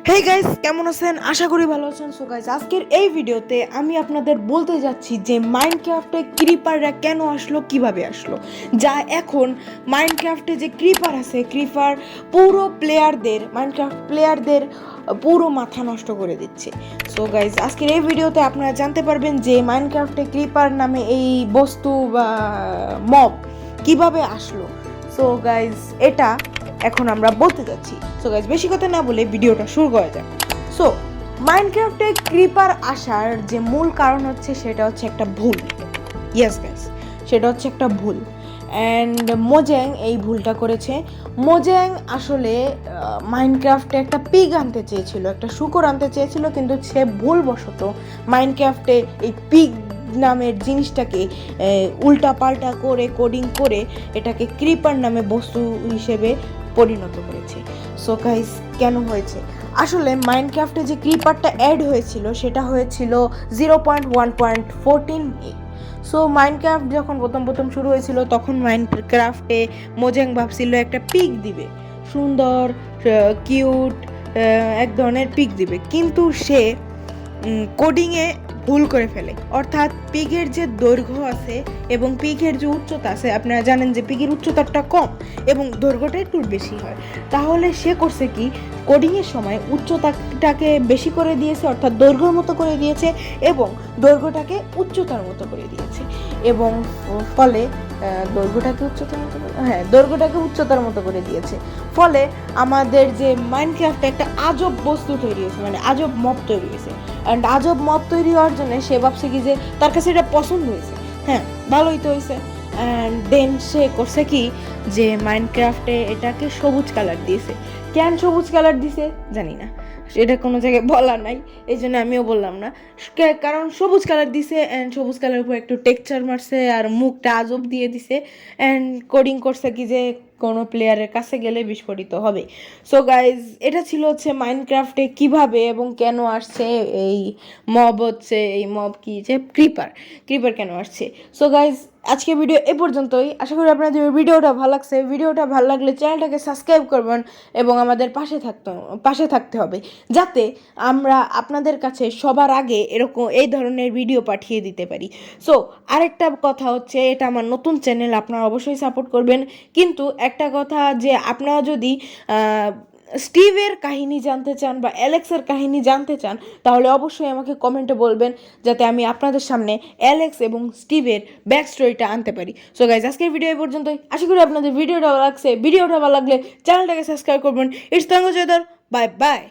Hey guys, কেমন আছেন? আশা করি ভালো আছেন। সো গাইস, আজকের এই ভিডিওতে আমি আপনাদের বলতে যাচ্ছি যে মাইনক্রাফটে ক্রিপাররা কেন আসলো, কিভাবে আসলো। যা এখন মাইনক্রাফটে যে ক্রিপার আছে, ক্রিপার পুরো মাইনক্রাফট প্লেয়ারদের পুরো মাথা নষ্ট করে দিচ্ছে। সো গাইস, আজকের এই ভিডিওতে আপনারা জানতে পারবেন যে মাইনক্রাফটে ক্রিপার নামে এই বস্তু বা মব কিভাবে আসলো। সো গাইস, এটা এখন আমরা বলতে যাচ্ছি। সো গাইস, বেশি কথা না বলে ভিডিওটা শুরু করা যাক। সো মাইনক্রাফটে ক্রিপার আসার যে মূল কারণ হচ্ছে সেটা হচ্ছে একটা ভুল। ইয়েস গাইস, সেটা হচ্ছে একটা ভুল। অ্যান্ড মোজ্যাং এই ভুলটা করেছে। মোজ্যাং আসলে মাইনক্রাফটে একটা পিগ আনতে চেয়েছিল, একটা শূকর আনতে চেয়েছিল, কিন্তু সে ভুলবশত মাইনক্রাফটে এই পিগ নামের জিনিসটাকে উল্টা পাল্টা করে কোডিং করে এটাকে ক্রিপার নামে বস্তু হিসেবে পরিণত করেছে। সো গাইস, কেন হয়েছে? আসলে মাইনক্রাফটে যে ক্রিপারটা অ্যাড হয়েছিল সেটা হয়েছিল 0.1.14 সো মাইনক্রাফট যখন প্রথম শুরু হয়েছিল তখন মাইনক্রাফটে মোজ্যাং ভাবছিল একটা পিক দিবে, সুন্দর কিউট এক ধরনের পিক দিবে, কিন্তু সে কোডিংয়ে ভুল করে ফেলে। অর্থাৎ পিগের যে দৈর্ঘ্য আছে এবং পিগের যে উচ্চতা আছে, আপনারা জানেন যে পিগের উচ্চতাটা কম এবং দৈর্ঘ্যটা একটু বেশি হয়। তাহলে সে করছে কি, কোডিংয়ের সময় উচ্চতাটাকে বেশি করে দিয়েছে, অর্থাৎ দৈর্ঘ্যের মতো করে দিয়েছে, এবং দৈর্ঘ্যটাকে উচ্চতার মতো করে দিয়েছে। এবং ফলে দৈর্ঘ্যটাকে উচ্চতার মতো করে দিয়েছে। ফলে আমাদের যে মাইনক্রাফটে একটা আজব বস্তু তৈরি হয়েছে, মানে আজব মব তৈরি হয়েছে। অ্যান্ড আজব মব তৈরি হওয়ার জন্য সে ভাবছে কি যে তার কাছে এটা পছন্দ হয়েছে, হ্যাঁ ভালোই তো হয়েছে। অ্যান্ড দেন সে করছে কি যে মাইনক্রাফটে এটাকে সবুজ কালার দিয়েছে। কেন সবুজ কালার দিছে জানি না, এটা কোনো জায়গায় বলা নাই, এই জন্য আমিও বললাম না। কারণ সবুজ কালার দিছে, অ্যান্ড সবুজ কালারের উপর একটু টেক্সচার মারছে আর মুখটা আজব দিয়ে দিছে। অ্যান্ড কোডিং করছে কি যে কোনো প্লেয়ারের কাছে গেলে বিস্ফোরিত হবে। সো গাইজ, এটা ছিল হচ্ছে মাইনক্রাফটে কিভাবে এবং কেন আসছে এই মব কি যে ক্রিপার কেন আসছে। সো গাইজ, আজকে ভিডিও এ পর্যন্তই। আশা করি আপনাদের ভিডিওটা ভালো লাগছে। ভিডিওটা ভালো লাগলে চ্যানেলটাকে সাবস্ক্রাইব করবেন এবং আমাদের পাশে থাকতে হবে, যাতে আমরা আপনাদের কাছে সবার আগে এই ধরনের ভিডিও পাঠিয়ে দিতে পারি। সো আরেকটা কথা হচ্ছে, এটা আমার নতুন চ্যানেল, আপনারা অবশ্যই সাপোর্ট করবেন। কিন্তু একটা কথা, যে আপনারা যদি স্টিভের কাহিনী জানতে চান বা অ্যালেক্সের কাহিনী জানতে চান, তাহলে অবশ্যই আমাকে কমেন্টে বলবেন, যাতে আমি আপনাদের সামনে অ্যালেক্স এবং স্টিভের ব্যাক স্টোরিটা আনতে পারি। সো গাইজ, আজকের ভিডিও এই পর্যন্তই। আশা করি আপনাদের ভিডিওটা ভালো লাগছে। ভিডিওটা ভালো লাগলে চ্যানেলটাকে সাবস্ক্রাইব করবেন। It's Tango Joydar, bye by.